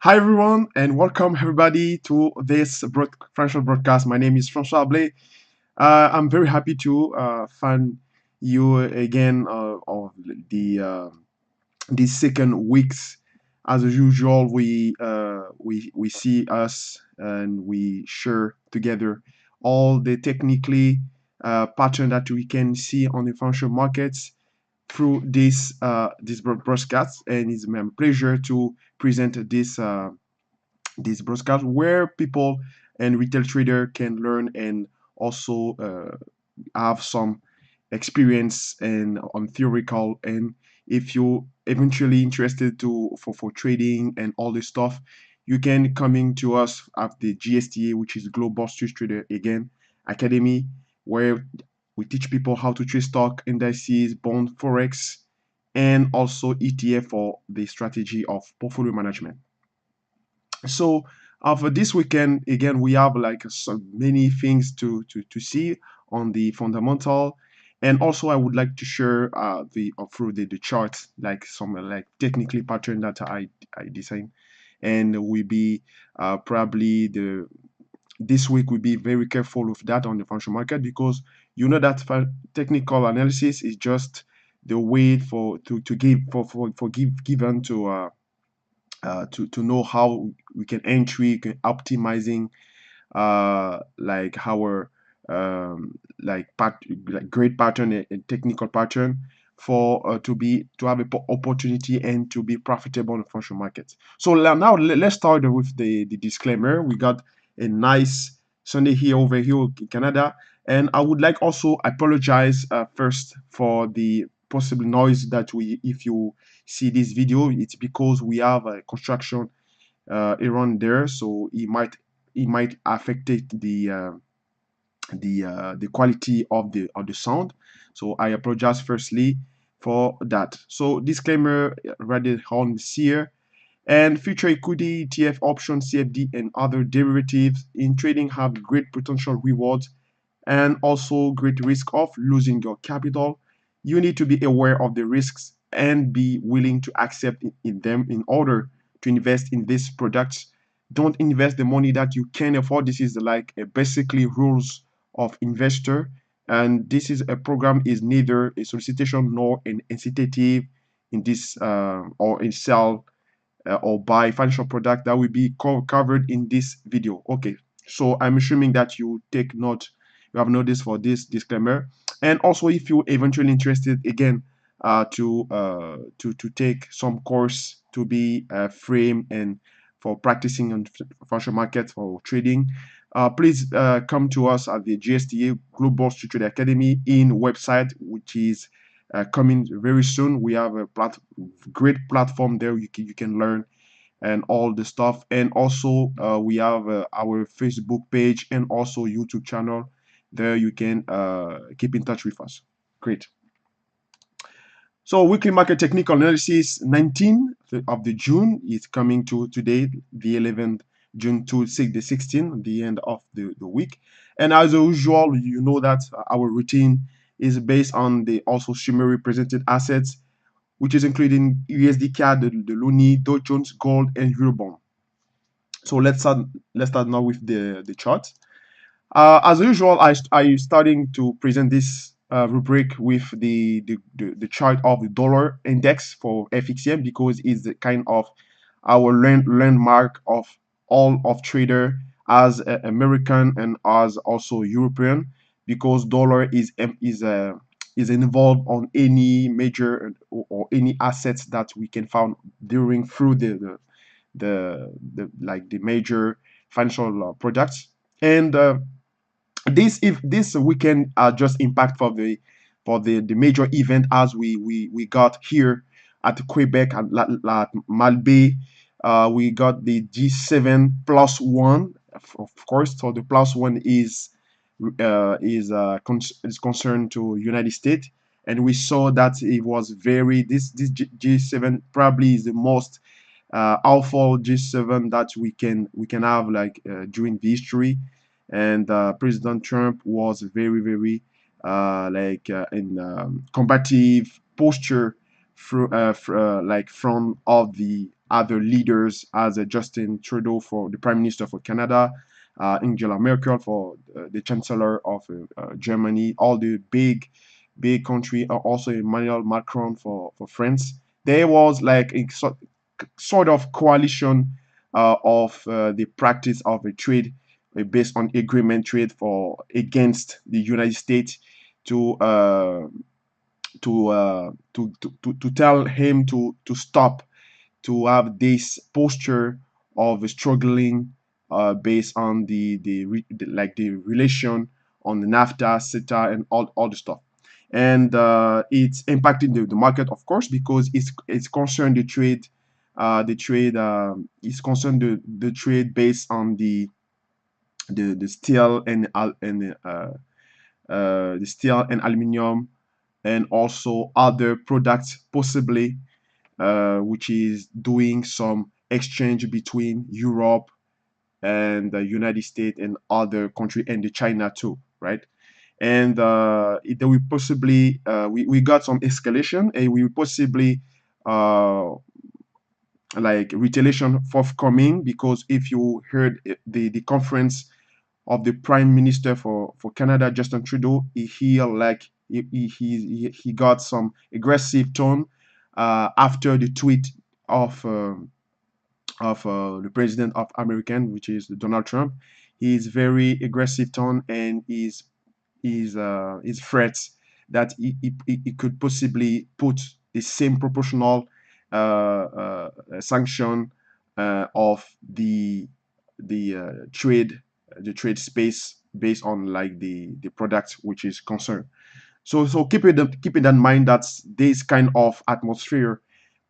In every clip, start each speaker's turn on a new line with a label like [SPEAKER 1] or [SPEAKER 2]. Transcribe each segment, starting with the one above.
[SPEAKER 1] Hi everyone, and welcome everybody to this financial broadcast. My name is François Blais. I'm very happy to find you again of these second weeks. As usual, we see us and we share together all the technically pattern that we can see on the financial markets through this broadcast. And it's my pleasure to present this broadcast where people and retail trader can learn and also have some experience and on theoretical. And if you eventually interested to for trading and all this stuff, you can coming to us at the GSTA, which is Global Street Trader again Academy, where we teach people how to trade stock, indices, bond, forex, and also ETF for the strategy of portfolio management. So for this weekend, again, we have like so many things to see on the fundamental, and also I would like to share the through the chart like some like technically pattern that I designed, and we be probably the this week we'll be very careful with that on the financial market because you know that technical analysis is just the way for to give for given to know how we can entry can optimizing like our like great pattern and technical pattern for to have a opportunity and to be profitable in the financial market. So now let's start with the disclaimer. We got a nice Sunday here over here in Canada, and I would like also apologize first for the possible noise that we if you see this video. It's because we have a construction around there, so it might affect the quality of the sound. So I apologize firstly for that. So disclaimer ready on here. And future equity, ETF options, CFD, and other derivatives in trading have great potential rewards and also great risk of losing your capital. You need to be aware of the risks and be willing to accept in them in order to invest in these products. Don't invest the money that you can afford. This is like basically rules of investor, and this is a program is neither a solicitation nor an incitative in this or in sell or buy financial product that will be covered in this video. Okay, so I'm assuming that you take note, you have noticed for this disclaimer. And also, if you're eventually interested again to take some course to be frame and for practicing on financial market for trading, please come to us at the GSTA Global Street Trader Academy in website, which is coming very soon. We have a great platform there. You can learn and all the stuff. And also, we have our Facebook page and also YouTube channel. There you can keep in touch with us. Great. So weekly market technical analysis 19 of the June is coming to today, the 11th June to the 16th, the end of the week. And as usual, you know that our routine is based on the also summary represented assets, which is including USD CAD, the Loonie, Dow Jones, Gold, and Eurobond. So let's start now with the chart. As usual, I starting to present this rubric with the chart of the dollar index for FXM because it's the kind of our landmark of all of trader as American and as also European because dollar is involved on any major or any assets that we can find during through the like the major financial products. And this if this weekend just impact for the major event as we got here at Quebec at Malbaie. We got the G7 plus one, of course. So the plus one is concerned to United States, and we saw that it was very this G7 probably is the most alpha G7 that we can have like during the history. And President Trump was very like in combative posture like front of the other leaders as Justin Trudeau for the Prime Minister for Canada, Angela Merkel for the Chancellor of Germany, all the big country, also Emmanuel Macron for France. There was like a sort of coalition of the practice of a trade based on agreement trade for against the United States to to tell him to stop, to have this posture of struggling based on the relation on the NAFTA, CETA, and all the stuff. And it's impacting the market, of course, because it's concerned the trade is concerned the trade based on the steel the steel and aluminum, and also other products possibly, which is doing some exchange between Europe and the United States and other country and the China too, right? And there will possibly we got some escalation, and we will possibly uh, like retaliation forthcoming, because if you heard the conference of the Prime Minister for Canada, Justin Trudeau, he got some aggressive tone after the tweet of the president of American, which is Donald Trump. He's very aggressive tone, and his threats that he could possibly put the same proportional sanction of the trade space based on like the product which is concerned. So keep it in mind that this kind of atmosphere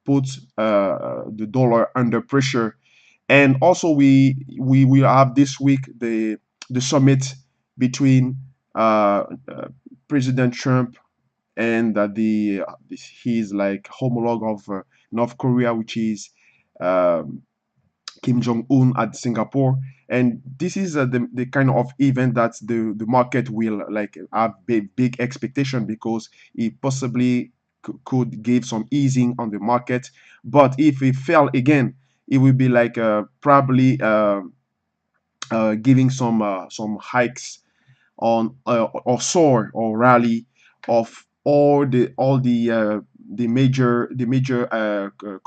[SPEAKER 1] puts the dollar under pressure. And also we will have this week the summit between uh, President Trump and the his like homologue of North Korea, which is um, Kim Jong Un at Singapore. And this is the kind of event that the market will like have big expectation, because it possibly could give some easing on the market. But if it fell again, it will be like probably giving some hikes on or soar or rally of all the major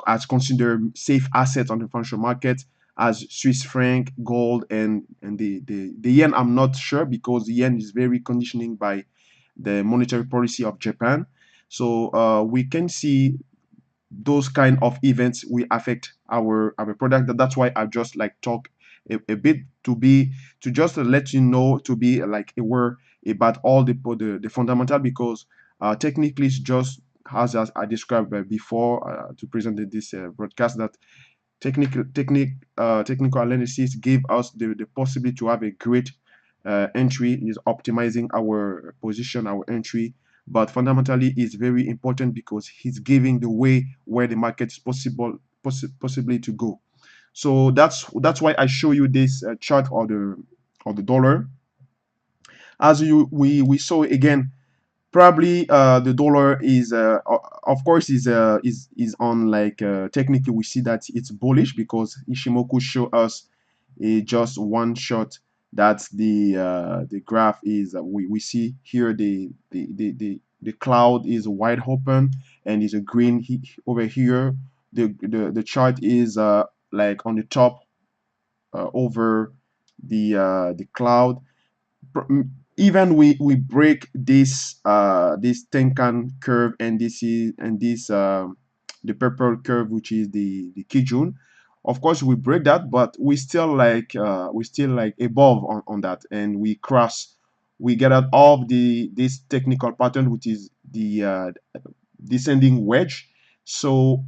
[SPEAKER 1] as considered safe assets on the financial market, as Swiss franc, gold, and the yen. I'm not sure, because the yen is very conditioning by the monetary policy of Japan. So we can see those kind of events will affect our product. That's why I just like talk a bit to just let you know, to be like aware about all the fundamental, because technically it's just as I described before to present this broadcast, that technical analysis give us the possibility to have a great entry, is optimizing our position, our entry. But fundamentally it's very important, because he's giving the way where the market is possibly to go. So that's why I show you this chart of the dollar. As we saw again, probably the dollar is of course is on like technically we see that it's bullish, because Ishimoku show us a just one shot that the graph is we see here the cloud is wide open and is a green over here. The chart is like on the top over the cloud. Even we break this Tenkan curve, and this the purple curve, which is the Kijun. Of course we break that, but we still like above on that, and we get out of this technical pattern, which is the descending wedge. So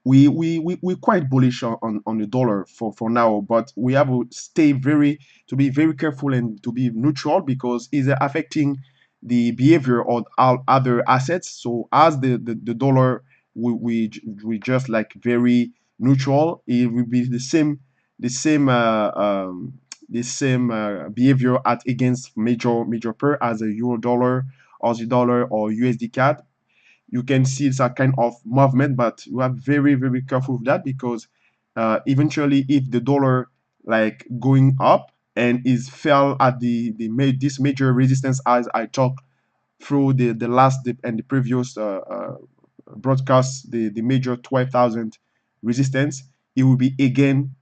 [SPEAKER 1] we quite bullish on the dollar for now, but we have to to be very careful and to be neutral, because it's affecting the behavior of all other assets. So as the dollar we just like very neutral, it will be the same the same behavior at against major pair as a euro dollar, Aussie dollar, or USD CAD. you can see it's a kind of movement, but you are very, very careful with that, because eventually if the dollar like going up and is fell at this major resistance, as I talked through the last and the previous broadcast, the major 12,000 resistance, it will be again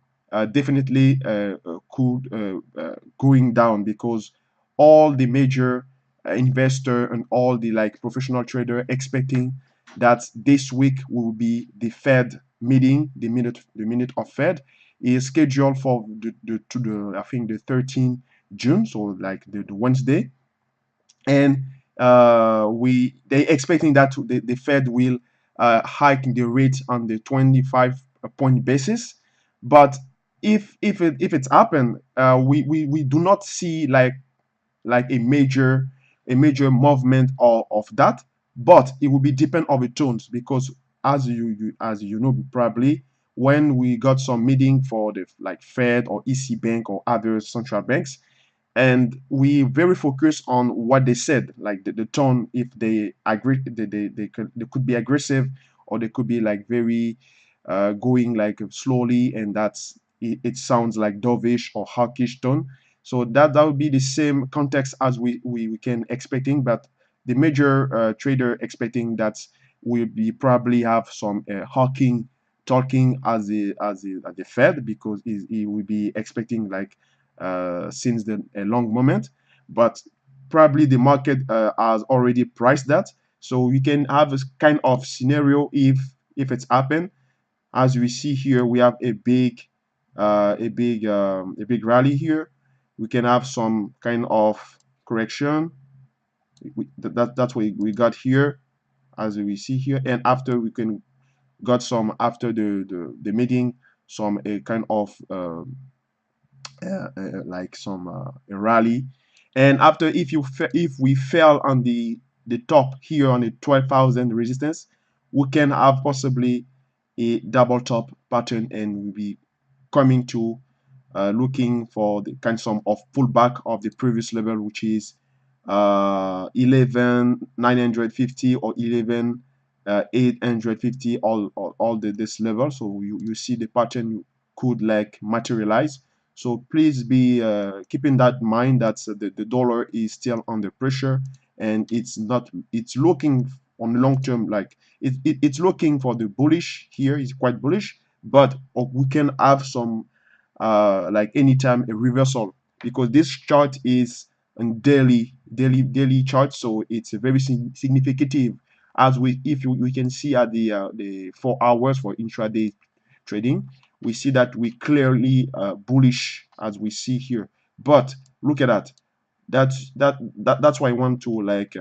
[SPEAKER 1] definitely could going down, because all the major investor and all the like professional trader expecting that this week will be the Fed meeting, the minute of Fed is scheduled for the I think the 13th June, so like the Wednesday. And we they expecting that the Fed will hike the rate on the 25 point basis. But if it's happened, we do not see like a major movement of that, but it will be depend on the tones, because as you know probably, when we got some meeting for the like Fed or EC Bank or other central banks, and we very focused on what they said, like the tone, if they agree, they could be aggressive, or they could be like very going like slowly, and it sounds like dovish or hawkish tone. So that would be the same context as we can expecting, but the major trader expecting that will be probably have some hawking talking as the Fed, because he will be expecting like since a long moment, but probably the market has already priced that. So we can have a kind of scenario if it's happened. As we see here, we have a big rally here. We can have some kind of correction. That's what we got here, as we see here, and after we can got some after the meeting, some a kind of like some a rally. And after, if we fell on the top here on the 12,000 resistance, we can have possibly a double top pattern, and we'll be coming to looking for the kind of pullback of the previous level, which is 11,950 or 11,850, all this level. So you see the pattern could like materialize. So please be keeping that in mind, that the dollar is still under pressure, and it's looking on long term, like it's looking for the bullish here, is quite bullish, but we can have some like anytime a reversal, because this chart is a daily chart, so it's a very significant, as we can see at the 4 hours for intraday trading. We see that we clearly bullish, as we see here. But look at that. That's why I want to like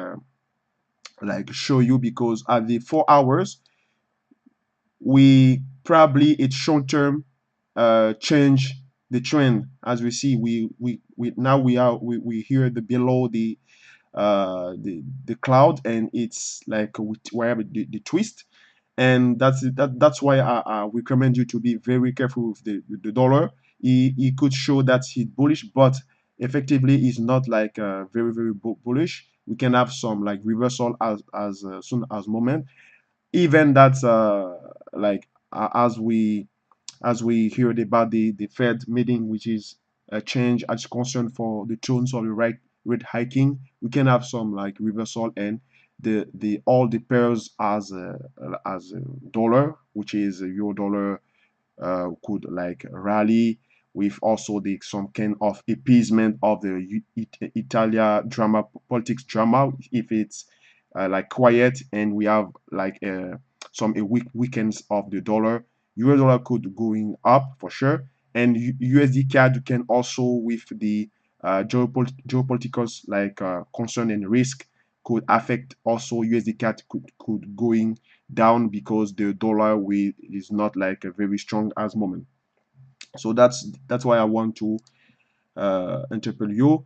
[SPEAKER 1] show you, because at the 4 hours, we probably it's short term change the trend. As we see, we now we hear the below the cloud, and it's like we have the twist. And that's why I recommend you to be very careful with the dollar. He could show that he's bullish, but effectively he's not like very very bullish. We can have some like reversal as soon as moment, even that's like as we heard about the Fed meeting, which is a change as concern for the tones of the rate hiking. We can have some like reversal, and the all the pairs as a dollar, which is a euro dollar, could like rally, with also the some kind of appeasement of the Italia drama, politics drama, if it's like quiet, and we have like some a weekends of the dollar. US dollar could going up for sure, and USD CAD can also, with the geopolitical like concern and risk, could affect also USD CAD could going down, because the dollar is not like a very strong as moment. So that's why I want to interpret you.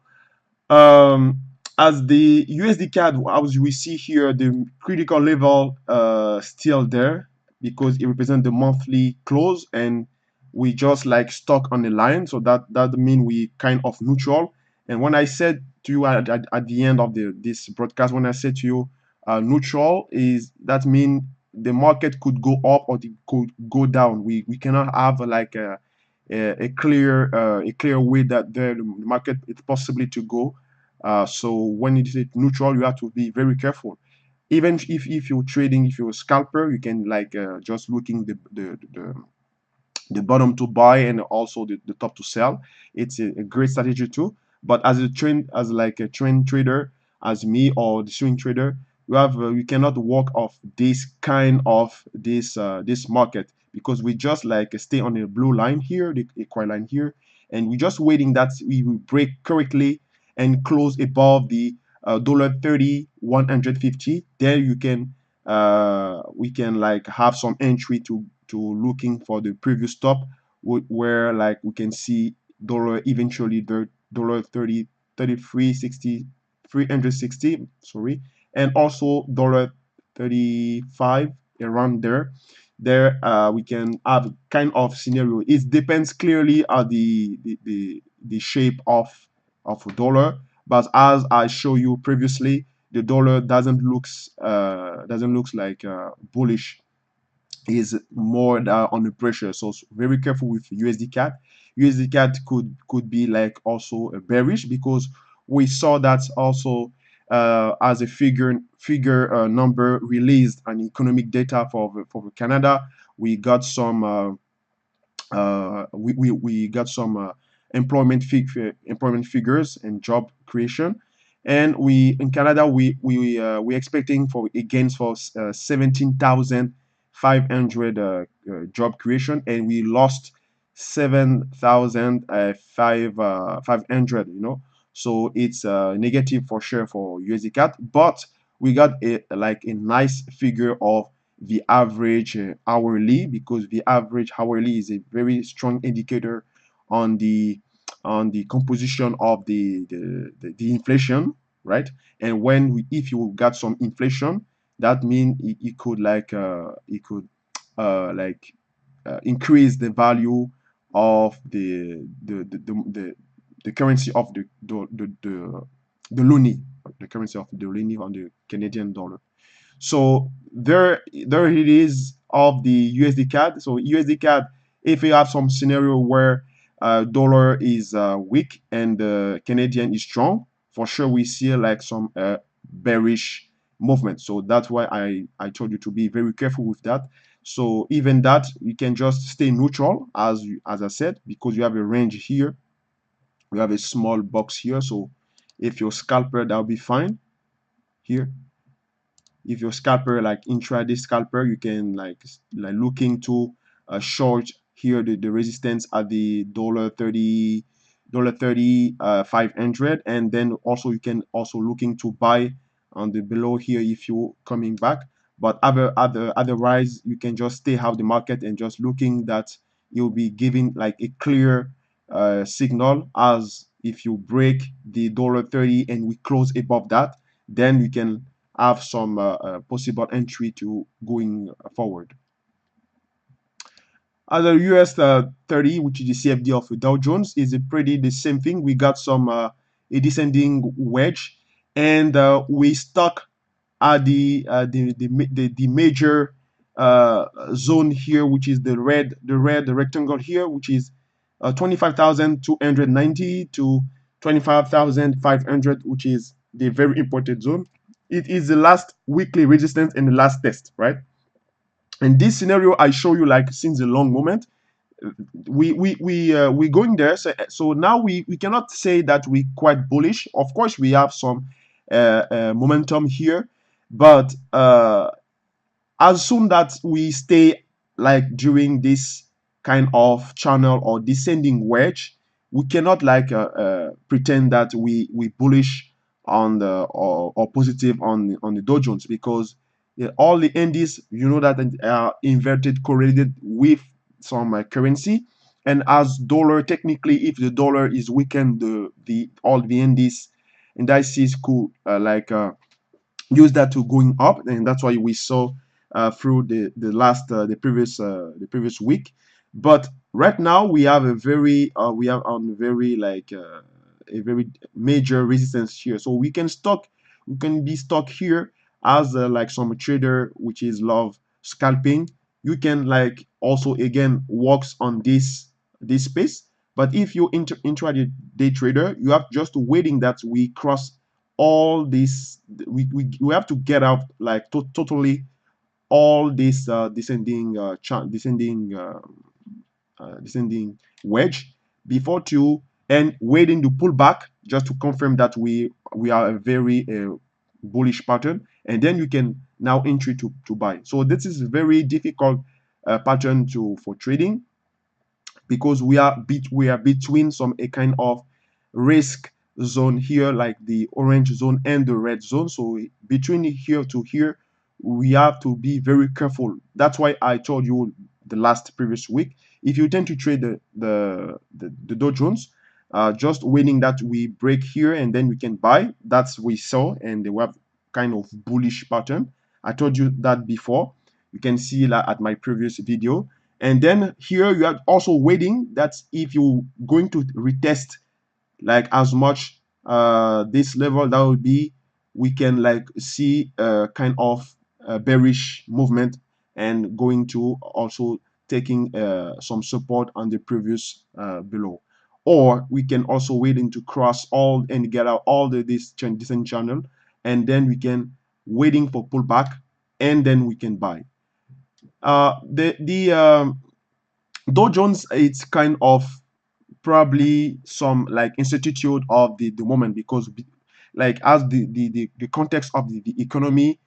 [SPEAKER 1] As the USD CAD, as we see here, the critical level still there, because it represents the monthly close, and we just like stuck on the line. So that mean we kind of neutral. And when I said to you at the end of this broadcast, when I said to you Neutral is that mean the market could go up or it could go down. We cannot have like a clear way that the market is possibly to go. So when it is neutral, you have to be very careful. Even if you're trading, if you're a scalper, you can like just looking the bottom to buy and also the top to sell. It's a great strategy too. But as a trend, as like a trend trader, as me or the swing trader, you cannot work off this kind of this market because we just like stay on the blue line here, the equal line here, and we're just waiting that we will break correctly and close above the dollar 30 150. There you can we can like have some entry to looking for the previous top where like we can see dollar eventually the dollar 30 33 60 360 sorry, and also dollar 35 around there. We can have kind of scenario. It depends clearly on the shape of a dollar, but as I show you previously, the dollar doesn't looks like bullish, is more under pressure. So very careful with USD CAD. USD CAD could be like also a bearish because we saw that also as a figure number released an economic data for Canada. We got some we got some employment figures and job creation, and we in Canada we expecting for against for 17,500 job creation, and we lost 7,500. You know, so it's negative for sure for USD CAD, but we got a nice figure of the average hourly, because the average hourly is a very strong indicator on the composition of the inflation, right? And when if you got some inflation, that means it could like like increase the value of the currency of the loonie, the currency of the loonie on the Canadian dollar. So there it is of the USD CAD. So USD CAD, if you have some scenario where dollar is weak and Canadian is strong, for sure we see like some bearish movement. So that's why I told you to be very careful with that. So even that, you can just stay neutral as I said, because you have a range here, we have a small box here. So if you're scalper, that'll be fine here. If you're scalper like intraday scalper, you can like looking to short here the resistance at the dollar 30 500, and then also you can also looking to buy on the below here if you're coming back. But otherwise you can just stay out the market and just looking that you'll be giving like a clear signal, as if you break the dollar 30 and we close above that, then we can have some possible entry to going forward. Other US 30, which is the CFD of Dow Jones, is a pretty the same thing. We got some a descending wedge, and we stuck at the major zone here, which is the red rectangle here, which is 25,290 to 25,500, which is the very important zone. It is the last weekly resistance and the last test, right? And this scenario I show you like since a long moment, we going there. So now we cannot say that we quite bullish. Of course we have some momentum here, but as soon that we stay like during this kind of channel or descending wedge, we cannot like pretend that we bullish on the or positive on the Dow Jones, because all the indices, you know, that are inverted correlated with some currency. And as dollar, technically if the dollar is weakened, the all the indices could use that to going up, and that's why we saw through the previous week. But right now we have a very we have on very like a very major resistance here, so we can be stuck here as like some trader which is love scalping, you can like also again works on this space. But if you intraday day trader, you have just waiting that we cross all this. We have to get out like totally all this descending wedge before to and waiting to pull back just to confirm that we are a very bullish pattern, and then you can now entry to buy. So this is a very difficult pattern to for trading, because we are between some a kind of risk zone here, like the orange zone and the red zone. So between here to here, we have to be very careful. That's why I told you the last previous week, if you tend to trade the Dow Jones, just waiting that we break here and then we can buy. That's we saw, and we have kind of bullish pattern. I told you that before. You can see that at my previous video. And then here you are also waiting that if you going to retest like as much this level, that would be, we can like see a kind of bearish movement, and going to also taking some support on the previous below. Or we can also waiting to cross all and get out all this descent channel, and then we can waiting for pullback, and then we can buy. The Dow Jones, it's kind of probably some like institute of the moment, because like as the context of the economy,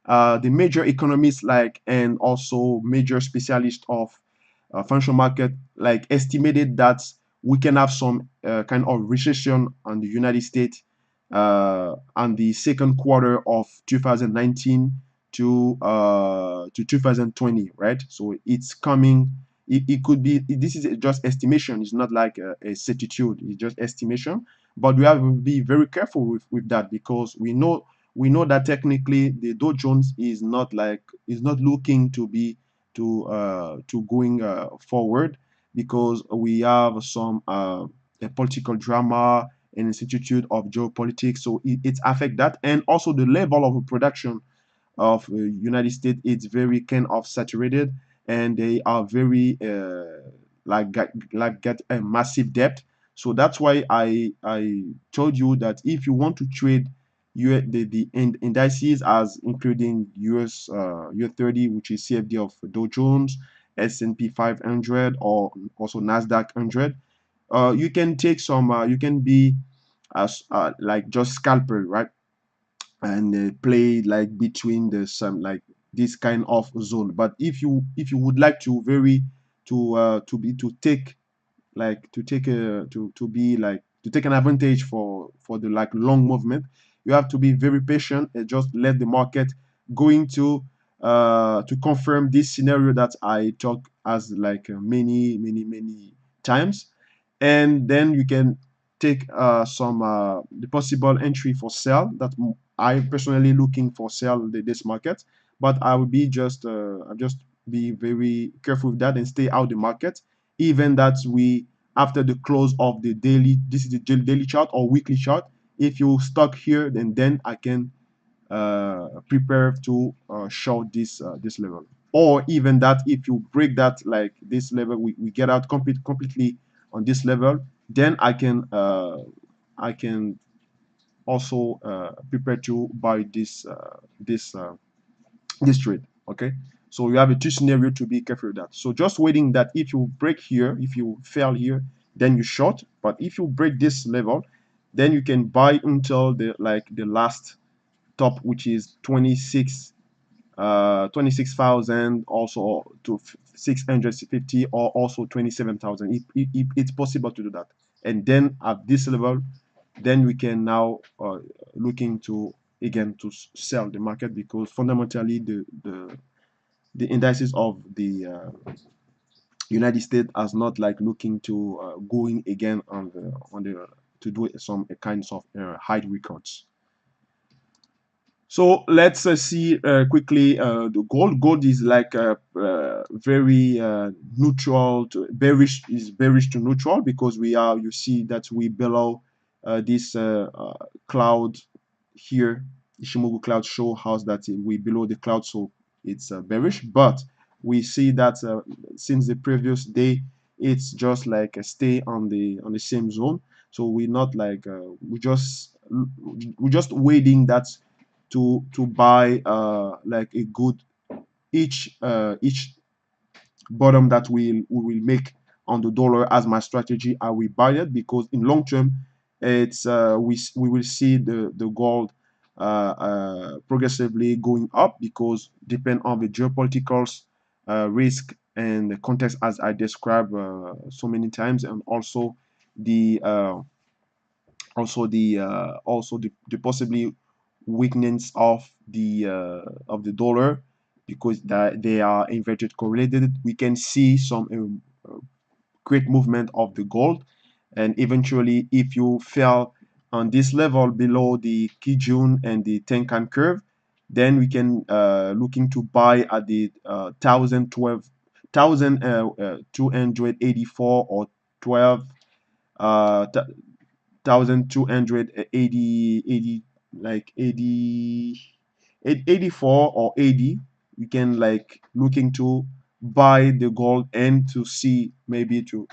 [SPEAKER 1] the major economists like and also major specialists of financial market like estimated that we can have some kind of recession on the United States on the second quarter of 2019 to 2020, right? So it's coming. It could be, this is just estimation. It's not like a certitude. It's just estimation. But we have to be very careful with that, because we know that technically the Dow Jones is not looking to be to going forward, because we have some a political drama, an institute of geopolitics, so it affect that. And also the level of production of United States, it's very kind of saturated, and they are very get a massive debt. So that's why I told you that if you want to trade the indices, as including US 30, which is CFD of Dow Jones, S&P 500, or also Nasdaq 100, you can take some you can be as like just scalper, right? And play like between the some like this kind of zone. But if you would like to very to take like to be like to take an advantage for the like long movement, you have to be very patient and just let the market going to confirm this scenario that I talk as like many times. And then you can take some the possible entry for sell that I personally looking for sell this market. But I will be just I'll just be very careful with that and stay out the market, even that we after the close of the daily, this is the daily chart or weekly chart. If you stuck here, then I can prepare to short this level. Or even that if you break that like this level, we get out completely on this level, then I can also prepare to buy this trade. Okay, so you have a two scenario to be careful with that. So just waiting that if you break here, if you fail here, then you short. But if you break this level, then you can buy until the last top, which is 26,000, also to 650, or also 27,000. It's possible to do that. And then at this level, then we can now looking to again to sell the market, because fundamentally the indices of the United States as not like looking to going again on the to do some kinds of high records. So let's see quickly the gold. Gold is like very neutral to bearish, is bearish to neutral, because we are, you see that we below this cloud here. Ishimoku cloud show us that we below the cloud, so it's bearish. But we see that since the previous day, it's just like a stay on the same zone. So we're not like we're just waiting that to buy like a good each bottom that we will make on the dollar as my strategy. I will buy it because in long term, it's we will see the gold progressively going up because depend on the geopolitical risk and the context as I described so many times, and the uh, also the possibly weakness of the dollar because that they are inverted correlated. We can see some great movement of the gold, and eventually if you fell on this level below the Kijun and the Tenkan curve, then we can looking to buy at the 1284 or 12 uh 1280 like 84 or 80. We can like looking to buy the gold and to see maybe to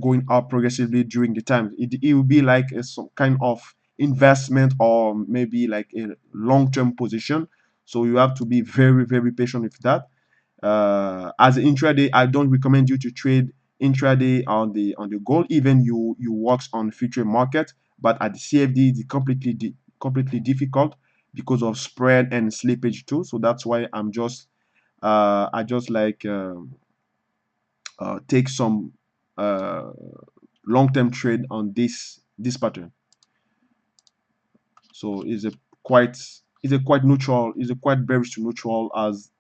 [SPEAKER 1] going up progressively during the time. It will be like some kind of investment or maybe like a long-term position. So you have to be very, very patient with that. As an intraday, I don't recommend you to trade intraday on the gold, even you works on future market. But at the CFD, it's completely difficult because of spread and slippage too. So that's why I just like take some uh, long-term trade on this pattern. So it's a quite neutral, it's a quite bearish to neutral as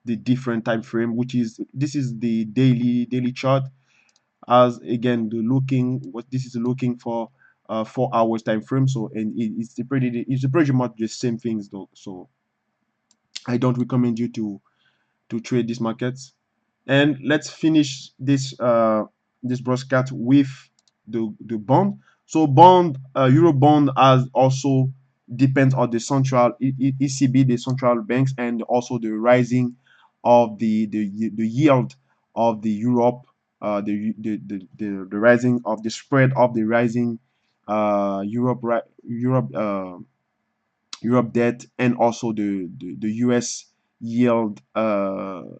[SPEAKER 1] the different time frame, which is this is the daily chart. As again the looking what this is looking for 4 hours time frame. So and it's pretty much the same things though. So I don't recommend you to trade these markets. And let's finish this broadcast with the bond. So bond euro bond as also depends on the central ECB, the central banks, and also the rising of the yield of the Europe, the rising of the spread of the rising Europe debt, and also the US yield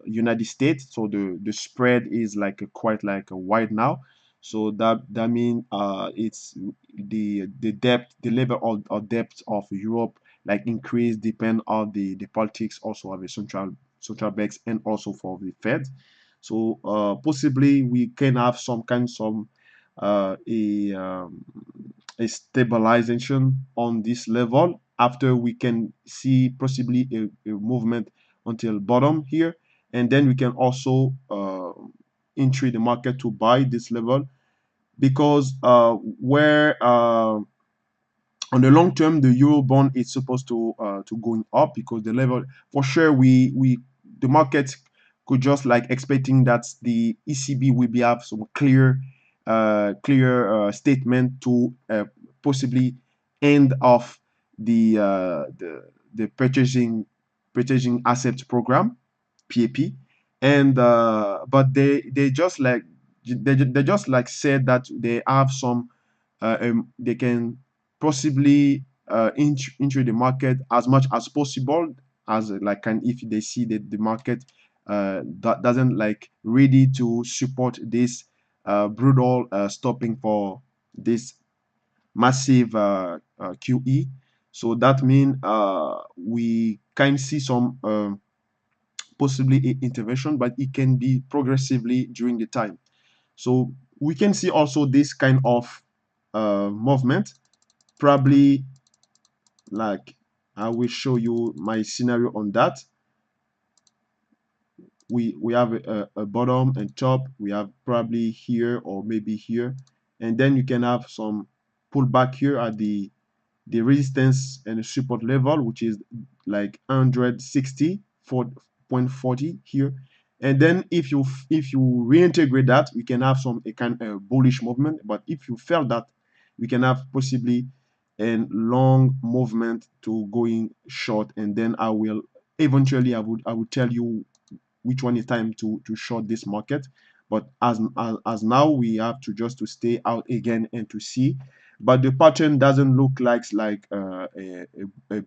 [SPEAKER 1] United States. So the spread is like a quite like a wide now. So that means it's the depth, the level of depth of Europe like increase depend on the politics also of the central banks and also for the Fed. So possibly we can have some uh, a um, a stabilization on this level after we can see possibly a movement until bottom here, and then we can also entry the market to buy this level because where on the long term the euro bond is supposed to going up because the level for sure we the market could just like expecting that the ECB will be have some clear statement to possibly end off the purchasing assets program PAP. And but they just like they just like said that they have some they can possibly enter the market as much as possible as like can if they see that the market that doesn't like ready to support this brutal stopping for this massive QE. So that means we can see some possibly intervention, but it can be progressively during the time. So we can see also this kind of movement probably like I will show you my scenario on that. We have a bottom and top. We have probably here or maybe here, and then you can have some pullback here at the resistance and the support level, which is like 160.40 here. And then if you reintegrate that, we can have some a kind of bullish movement. But if you felt that, we can have possibly and long movement to going short, and then I will eventually I would tell you which one is time to short this market. But as now, we have to just to stay out again and to see. But the pattern doesn't look like a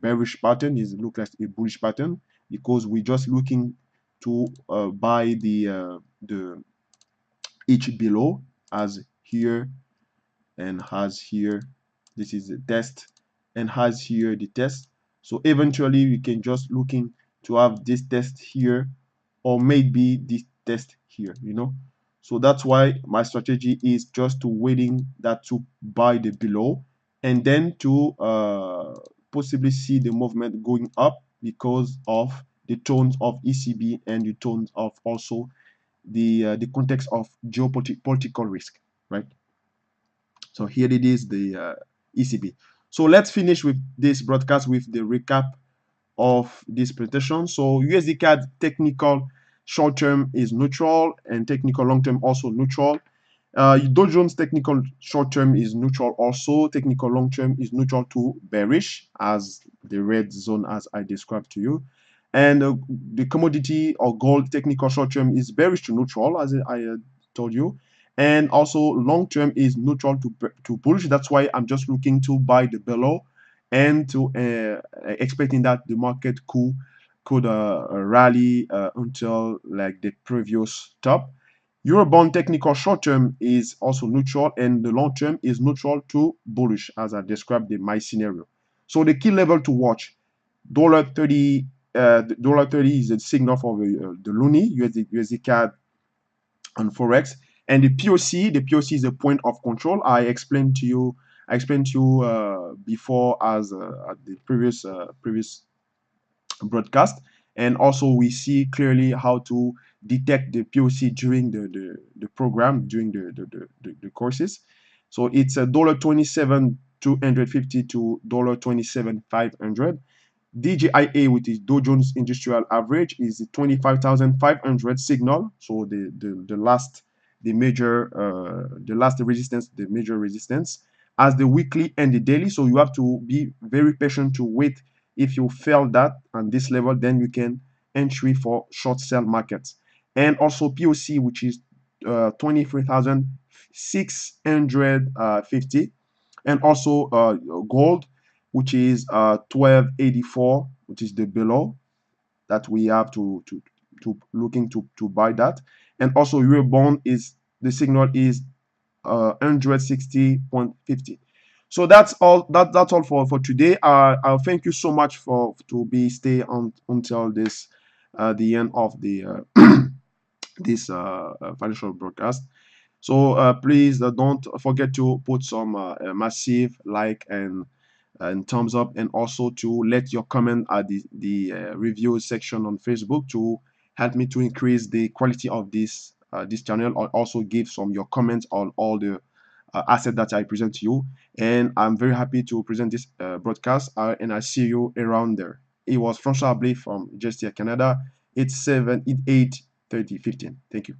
[SPEAKER 1] bearish pattern. It looks like a bullish pattern, because we're just looking to buy the each below, as here and has here. This is the test, and has here the test. So eventually we can just looking to have this test here, or maybe this test here, so that's why my strategy is just to waiting that to buy the below, and then to possibly see the movement going up, because of the tones of ECB and the tones of also the context of geopolitical risk, right? So here it is, the ECB. So let's finish with this broadcast with the recap of this presentation. So USD CAD technical short term is neutral, and technical long term also neutral. Dow Jones technical short term is neutral also. Technical long term is neutral to bearish, as the red zone as I described to you. And the commodity or gold technical short term is bearish to neutral, as I told you. And also long term is neutral to bullish. That's why I'm just looking to buy the below, and to expecting that the market could rally until like the previous top. Eurobond technical short term is also neutral, and the long term is neutral to bullish, as I described in my scenario. So the key level to watch: $30. $30 is a signal for the loonie, USD CAD, on forex. And the POC is a point of control. I explained to you before, as at the previous broadcast. And also we see clearly how to detect the POC during the program, during the courses. So it's a $27,250 to $27,500. DJIA, which is Dow Jones Industrial Average, is 25,500 signal. So the last resistance, the major resistance, as the weekly and the daily. So you have to be very patient to wait. If you fail that on this level, then you can entry for short sell markets. And also POC, which is 23,650, and also gold, which is 1284, which is the below that we have to looking to buy that. And also Eurobond, is the signal is 160.50. So that's all for today. I'll thank you so much for to be stay on until this the end of the this financial broadcast. So please don't forget to put some massive like and thumbs up, and also to let your comment at the review section on Facebook, to help me to increase the quality of this channel, or also give some your comments on all the assets that I present to you. And I'm very happy to present this broadcast, and I see you around there. It was François Blé from Just Here Canada. It's 7 8 30 15. Thank you.